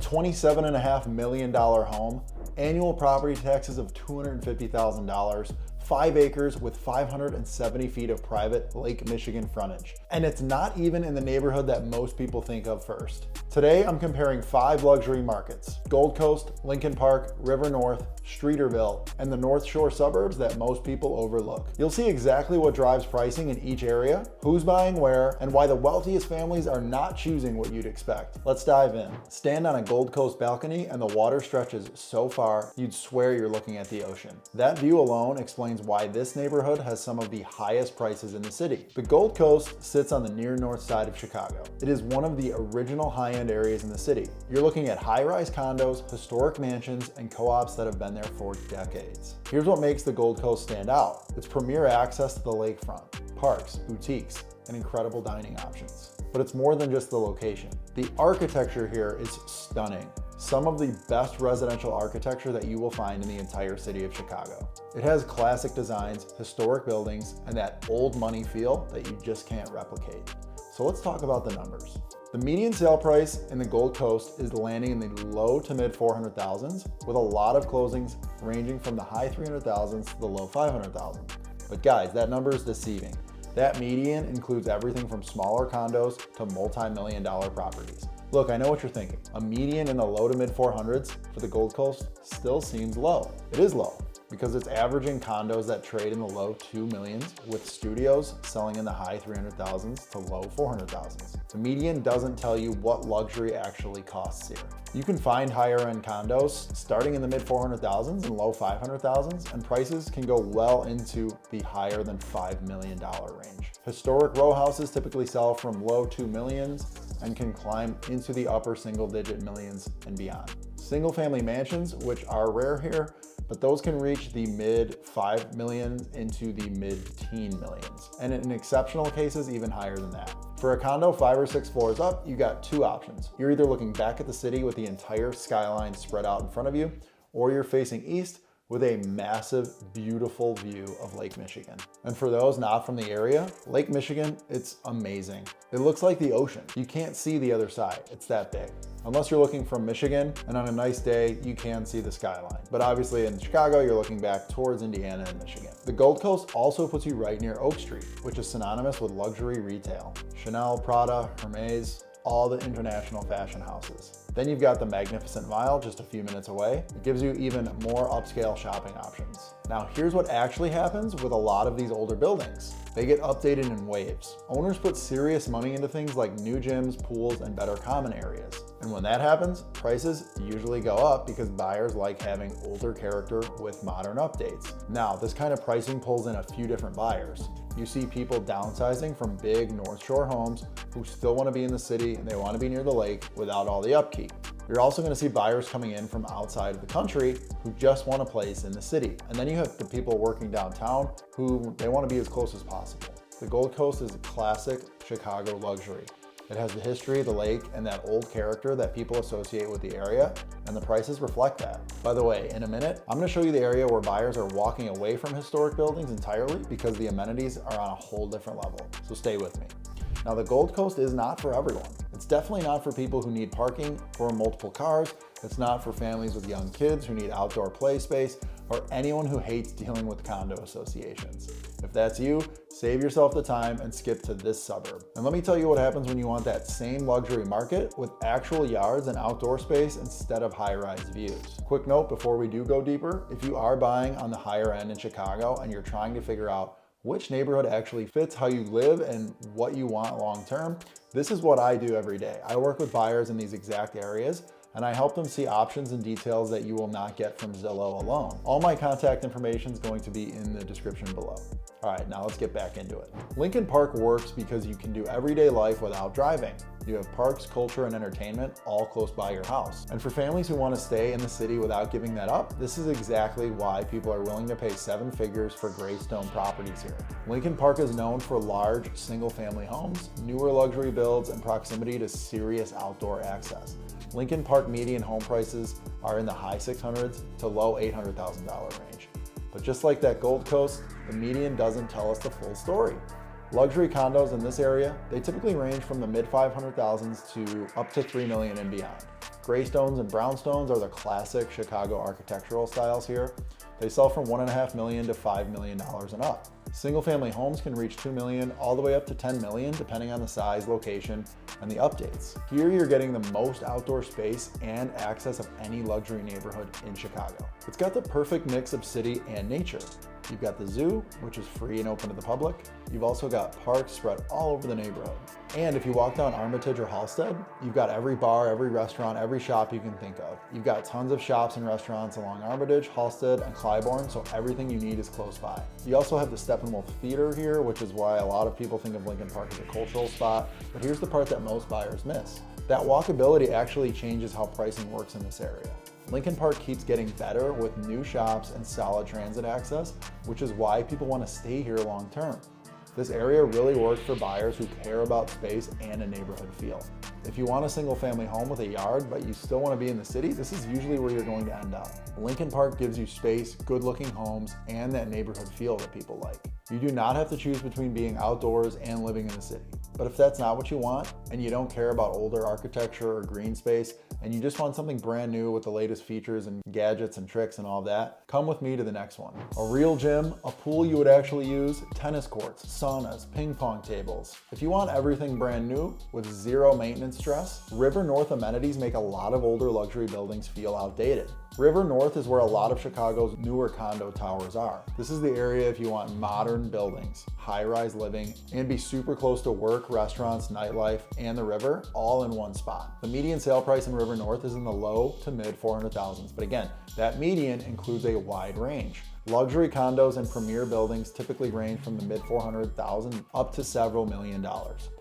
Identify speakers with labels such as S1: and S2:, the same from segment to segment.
S1: $27.5 million home, annual property taxes of $250,000, 5 acres with 570 feet of private Lake Michigan frontage. And it's not even in the neighborhood that most people think of first. Today, I'm comparing 5 luxury markets: Gold Coast, Lincoln Park, River North, Streeterville, and the North Shore suburbs that most people overlook. You'll see exactly what drives pricing in each area, who's buying where, and why the wealthiest families are not choosing what you'd expect. Let's dive in. Stand on a Gold Coast balcony and the water stretches so far, you'd swear you're looking at the ocean. That view alone explains why this neighborhood has some of the highest prices in the city. The Gold Coast sits on the near north side of Chicago. It is one of the original high-end areas in the city. You're looking at high-rise condos, historic mansions, and co-ops that have been there for decades. Here's what makes the Gold Coast stand out. It's premier access to the lakefront, parks, boutiques, and incredible dining options. But it's more than just the location. The architecture here is stunning. Some of the best residential architecture that you will find in the entire city of Chicago. It has classic designs, historic buildings, and that old money feel that you just can't replicate. So let's talk about the numbers. The median sale price in the Gold Coast is landing in the low to mid 400,000s, with a lot of closings ranging from the high 300,000s to the low 500,000. But guys, that number is deceiving. That median includes everything from smaller condos to multi-million-dollar properties. Look, I know what you're thinking. A median in the low to mid 400s for the Gold Coast still seems low. It is low because it's averaging condos that trade in the low 2 millions, with studios selling in the high 300,000s to low 400,000s. The median doesn't tell you what luxury actually costs here. You can find higher end condos starting in the mid 400,000s and low 500,000s, and prices can go well into the higher than $5 million range. Historic row houses typically sell from low 2 millions and can climb into the upper single digit millions and beyond. Single family mansions, which are rare here, but those can reach the mid 5 millions into the mid-teen millions, and in exceptional cases, even higher than that. For a condo 5 or 6 floors up, you got 2 options. You're either looking back at the city with the entire skyline spread out in front of you, or you're facing east with a massive, beautiful view of Lake Michigan. And for those not from the area, Lake Michigan, it's amazing. It looks like the ocean. You can't see the other side. It's that big. Unless you're looking from Michigan, and on a nice day, you can see the skyline. But obviously in Chicago, you're looking back towards Indiana and Michigan. The Gold Coast also puts you right near Oak Street, which is synonymous with luxury retail. Chanel, Prada, Hermes, all the international fashion houses. Then you've got the Magnificent Mile just a few minutes away. It gives you even more upscale shopping options. Now here's what actually happens with a lot of these older buildings. They get updated in waves. Owners put serious money into things like new gyms, pools, and better common areas. And when that happens, prices usually go up because buyers like having older character with modern updates. Now, this kind of pricing pulls in a few different buyers. You see people downsizing from big North Shore homes who still want to be in the city and they want to be near the lake without all the upkeep. You're also going to see buyers coming in from outside of the country who just want a place in the city. And then you have the people working downtown who they want to be as close as possible. The Gold Coast is a classic Chicago luxury. It has the history, the lake, and that old character that people associate with the area, and the prices reflect that. By the way, in a minute, I'm going to show you the area where buyers are walking away from historic buildings entirely because the amenities are on a whole different level. So stay with me. Now, the Gold Coast is not for everyone. It's definitely not for people who need parking for multiple cars. It's not for families with young kids who need outdoor play space, or anyone who hates dealing with condo associations. If that's you, save yourself the time and skip to this suburb. And let me tell you what happens when you want that same luxury market with actual yards and outdoor space instead of high-rise views. Quick note before we do go deeper, if you are buying on the higher end in Chicago and you're trying to figure out which neighborhood actually fits how you live and what you want long-term, this is what I do every day. I work with buyers in these exact areas, and I help them see options and details that you will not get from Zillow alone. All my contact information is going to be in the description below. All right, now let's get back into it. Lincoln Park works because you can do everyday life without driving. You have parks, culture, and entertainment all close by your house. And for families who want to stay in the city without giving that up, this is exactly why people are willing to pay 7 figures for Greystone properties here. Lincoln Park is known for large single-family homes, newer luxury builds, and proximity to serious outdoor access. Lincoln Park median home prices are in the high $600s to low $800,000 range. But just like that Gold Coast, the median doesn't tell us the full story. Luxury condos in this area, they typically range from the mid 500,000s to up to 3 million and beyond. Gray stones and brownstones are the classic Chicago architectural styles here. They sell from $1.5 million to $5 million and up. Single-family homes can reach $2 million all the way up to $10 million depending on the size, location, and the updates. Here you're getting the most outdoor space and access of any luxury neighborhood in Chicago. It's got the perfect mix of city and nature. You've got the zoo, which is free and open to the public. You've also got parks spread all over the neighborhood. And if you walk down Armitage or Halsted, you've got every bar, every restaurant, every shop you can think of. You've got tons of shops and restaurants along Armitage, Halsted, and Clybourne, so everything you need is close by. You also have the Steppenwolf Theater here, which is why a lot of people think of Lincoln Park as a cultural spot. But here's the part that most buyers miss. That walkability actually changes how pricing works in this area. Lincoln Park keeps getting better with new shops and solid transit access, which is why people want to stay here long term. This area really works for buyers who care about space and a neighborhood feel. If you want a single family home with a yard, but you still want to be in the city, this is usually where you're going to end up. Lincoln Park gives you space, good looking homes, and that neighborhood feel that people like. You do not have to choose between being outdoors and living in the city. But if that's not what you want, and you don't care about older architecture or green space, and you just want something brand new with the latest features and gadgets and tricks and all that, come with me to the next one. A real gym, a pool you would actually use, tennis courts, saunas, ping pong tables. If you want everything brand new with zero maintenance stress, River North amenities make a lot of older luxury buildings feel outdated. River North is where a lot of Chicago's newer condo towers are. This is the area if you want modern buildings, high-rise living, and be super close to work, restaurants, nightlife, and the river, all in one spot. The median sale price in River North is in the low to mid 400,000s, but again, that median includes a wide range. Luxury condos and premier buildings typically range from the mid 400,000 up to several $1 million.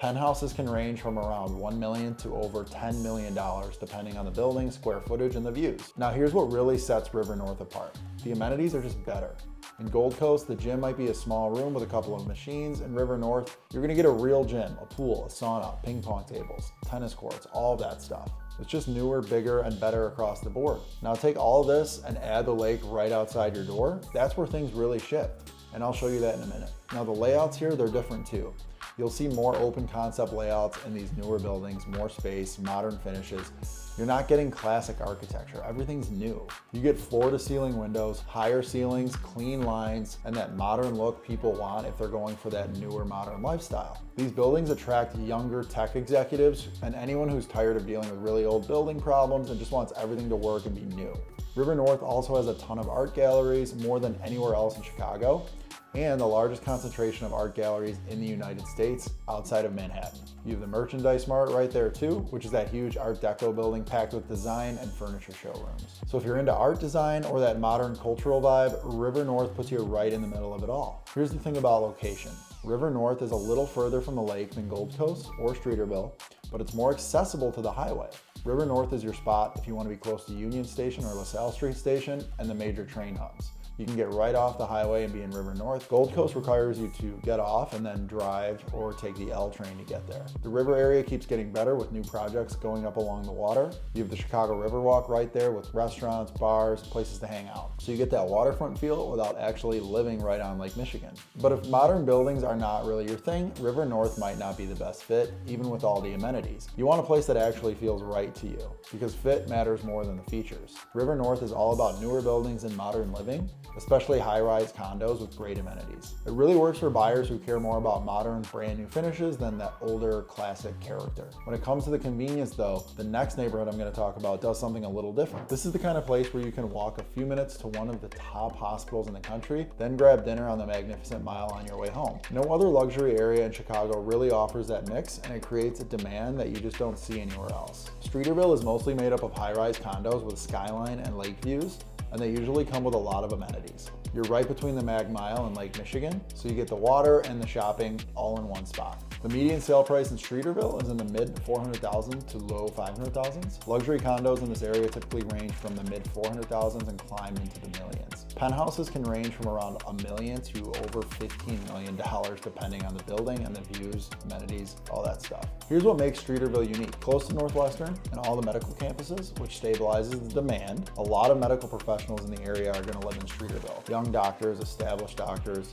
S1: Penthouses can range from around $1 million to over $10 million depending on the building, square footage, and the views. Now here's what really sets River North apart. The amenities are just better. In Gold Coast, the gym might be a small room with a couple of machines. In River North, you're gonna get a real gym, a pool, a sauna, ping pong tables, tennis courts, all of that stuff. It's just newer, bigger, and better across the board. Now take all of this and add the lake right outside your door. That's where things really shift, and I'll show you that in a minute. Now the layouts here, they're different too. You'll see more open concept layouts in these newer buildings, more space, modern finishes. You're not getting classic architecture, everything's new. You get floor to ceiling windows, higher ceilings, clean lines, and that modern look people want if they're going for that newer modern lifestyle. These buildings attract younger tech executives and anyone who's tired of dealing with really old building problems and just wants everything to work and be new. River North also has a ton of art galleries, more than anywhere else in Chicago, and the largest concentration of art galleries in the United States outside of Manhattan. You have the Merchandise Mart right there too, which is that huge Art Deco building packed with design and furniture showrooms. So if you're into art design or that modern cultural vibe, River North puts you right in the middle of it all. Here's the thing about location. River North is a little further from the lake than Gold Coast or Streeterville, but it's more accessible to the highway. River North is your spot if you want to be close to Union Station or LaSalle Street Station and the major train hubs. You can get right off the highway and be in River North. Gold Coast requires you to get off and then drive or take the L train to get there. The river area keeps getting better with new projects going up along the water. You have the Chicago Riverwalk right there with restaurants, bars, places to hang out. So you get that waterfront feel without actually living right on Lake Michigan. But if modern buildings are not really your thing, River North might not be the best fit, even with all the amenities. You want a place that actually feels right to you, because fit matters more than the features. River North is all about newer buildings and modern living, especially high-rise condos with great amenities. It really works for buyers who care more about modern, brand new finishes than that older, classic character. When it comes to the convenience though, the next neighborhood I'm gonna talk about does something a little different. This is the kind of place where you can walk a few minutes to one of the top hospitals in the country, then grab dinner on the Magnificent Mile on your way home. No other luxury area in Chicago really offers that mix, and it creates a demand that you just don't see anywhere else. Streeterville is mostly made up of high-rise condos with skyline and lake views, and they usually come with a lot of amenities. You're right between the Mag Mile and Lake Michigan, so you get the water and the shopping all in one spot. The median sale price in Streeterville is in the mid 400,000 to low 500,000s. Luxury condos in this area typically range from the mid 400,000s and climb into the millions. Penthouses can range from around $1 million to over $15 million depending on the building and the views, amenities, all that stuff. Here's what makes Streeterville unique. Close to Northwestern and all the medical campuses, which stabilizes the demand. A lot of medical professionals in the area are going to live in Streeterville. Young doctors, established doctors,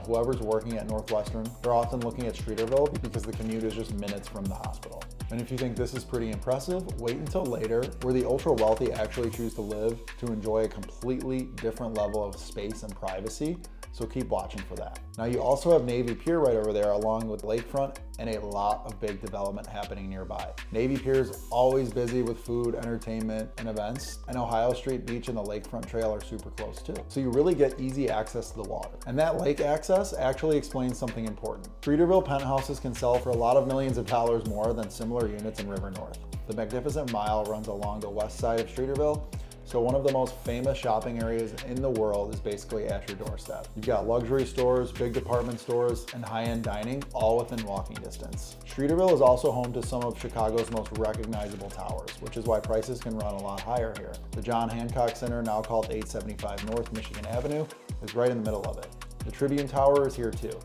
S1: whoever's working at Northwestern, they're often looking at Streeterville because the commute is just minutes from the hospital. And if you think this is pretty impressive, wait until later, where the ultra wealthy actually choose to live to enjoy a completely different level of space and privacy. So keep watching for that. Now you also have Navy Pier right over there, along with Lakefront, and a lot of big development happening nearby. Navy Pier is always busy with food, entertainment, and events, and Ohio Street Beach and the Lakefront Trail are super close too. So you really get easy access to the water. And that lake access actually explains something important. Streeterville penthouses can sell for a lot of millions of dollars more than similar units in River North. The Magnificent Mile runs along the west side of Streeterville, so one of the most famous shopping areas in the world is basically at your doorstep. You've got luxury stores, big department stores, and high-end dining, all within walking distance. Streeterville is also home to some of Chicago's most recognizable towers, which is why prices can run a lot higher here. The John Hancock Center, now called 875 North Michigan Avenue, is right in the middle of it. The Tribune Tower is here too.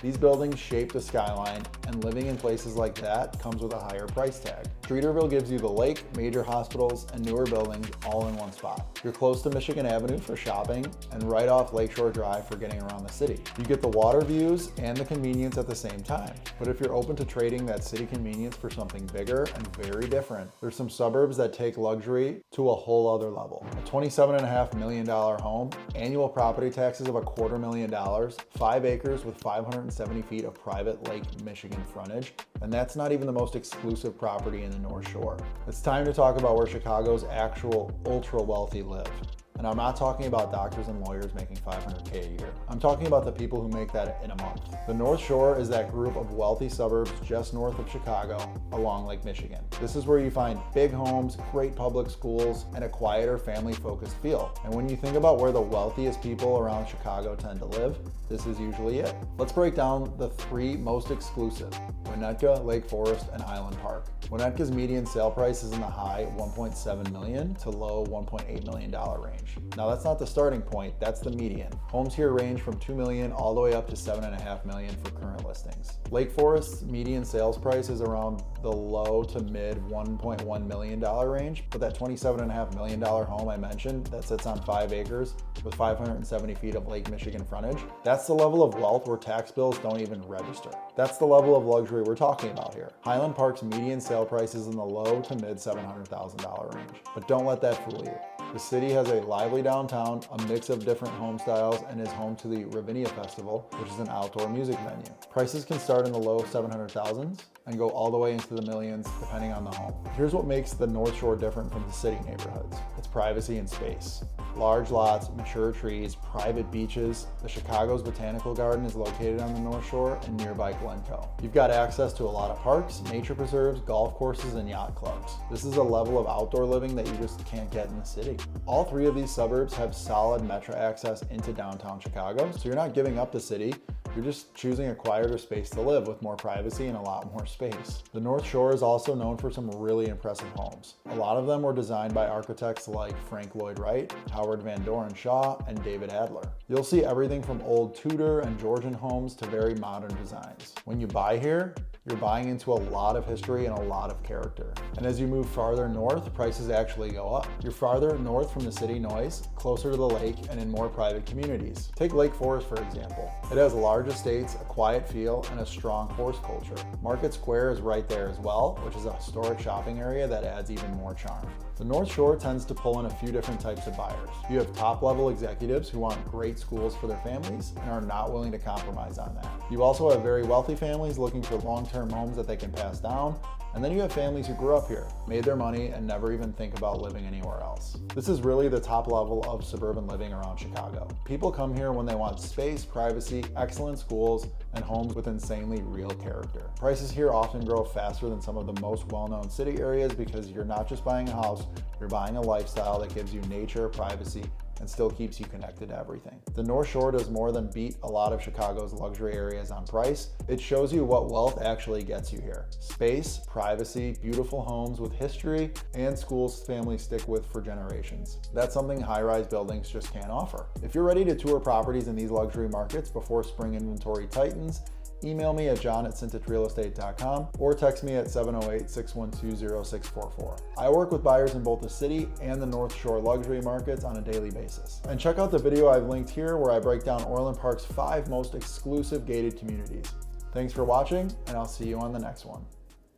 S1: These buildings shape the skyline, and living in places like that comes with a higher price tag. Streeterville gives you the lake, major hospitals, and newer buildings all in one spot. You're close to Michigan Avenue for shopping, and right off Lakeshore Drive for getting around the city. You get the water views and the convenience at the same time. But if you're open to trading that city convenience for something bigger and very different, there's some suburbs that take luxury to a whole other level. A $27.5 million home, annual property taxes of $250,000, 5 acres with 570 feet of private Lake Michigan frontage, and that's not even the most exclusive property in the North Shore. It's time to talk about where Chicago's actual ultra wealthy live. And I'm not talking about doctors and lawyers making $500K a year. I'm talking about the people who make that in a month. The North Shore is that group of wealthy suburbs just north of Chicago along Lake Michigan. This is where you find big homes, great public schools, and a quieter family-focused feel. And when you think about where the wealthiest people around Chicago tend to live, this is usually it. Let's break down the 3 most exclusive: Winnetka, Lake Forest, and Highland Park. Winnetka's median sale price is in the high $1.7 million to low $1.8 million range. Now that's not the starting point, that's the median. Homes here range from $2 million all the way up to $7.5 million for current listings. Lake Forest's median sales price is around the low to mid $1.1 million range, but that $27.5 million home I mentioned that sits on 5 acres with 570 feet of Lake Michigan frontage, that's the level of wealth where tax bills don't even register. That's the level of luxury we're talking about here. Highland Park's median sale price is in the low to mid $700,000 range, but don't let that fool you. The city has a lively downtown, a mix of different home styles, and is home to the Ravinia Festival, which is an outdoor music venue. Prices can start in the low 700,000s and go all the way into the millions depending on the home. Here's what makes the North Shore different from the city neighborhoods. It's privacy and space. Large lots, mature trees, private beaches. The Chicago's Botanical Garden is located on the North Shore and nearby Glencoe. You've got access to a lot of parks, nature preserves, golf courses, and yacht clubs. This is a level of outdoor living that you just can't get in the city. All 3 of these suburbs have solid metro access into downtown Chicago, so you're not giving up the city. You're just choosing a quieter space to live with more privacy and a lot more space. The North Shore is also known for some really impressive homes. A lot of them were designed by architects like Frank Lloyd Wright, Howard Van Doren Shaw, and David Adler. You'll see everything from old Tudor and Georgian homes to very modern designs. When you buy here, you're buying into a lot of history and a lot of character. And as you move farther north, prices actually go up. You're farther north from the city noise, closer to the lake, and in more private communities. Take Lake Forest, for example. It has large estates, a quiet feel, and a strong horse culture. Market Square is right there as well, which is a historic shopping area that adds even more charm. The North Shore tends to pull in a few different types of buyers. You have top-level executives who want great schools for their families and are not willing to compromise on that. You also have very wealthy families looking for long-term homes that they can pass down. And then you have families who grew up here, made their money, and never even think about living anywhere else. This is really the top level of suburban living around Chicago. People come here when they want space, privacy, excellent schools, and homes with insanely real character. Prices here often grow faster than some of the most well-known city areas because you're not just buying a house, you're buying a lifestyle that gives you nature, privacy, and still keeps you connected to everything. The North Shore does more than beat a lot of Chicago's luxury areas on price. It shows you what wealth actually gets you here. Space, privacy, beautiful homes with history, and schools families stick with for generations. That's something high-rise buildings just can't offer. If you're ready to tour properties in these luxury markets before spring inventory tightens, email me at john@cintitrealestate.com or text me at 708-612-0644. I work with buyers in both the city and the North Shore luxury markets on a daily basis. And check out the video I've linked here where I break down Orland Park's 5 most exclusive gated communities. Thanks for watching, and I'll see you on the next one.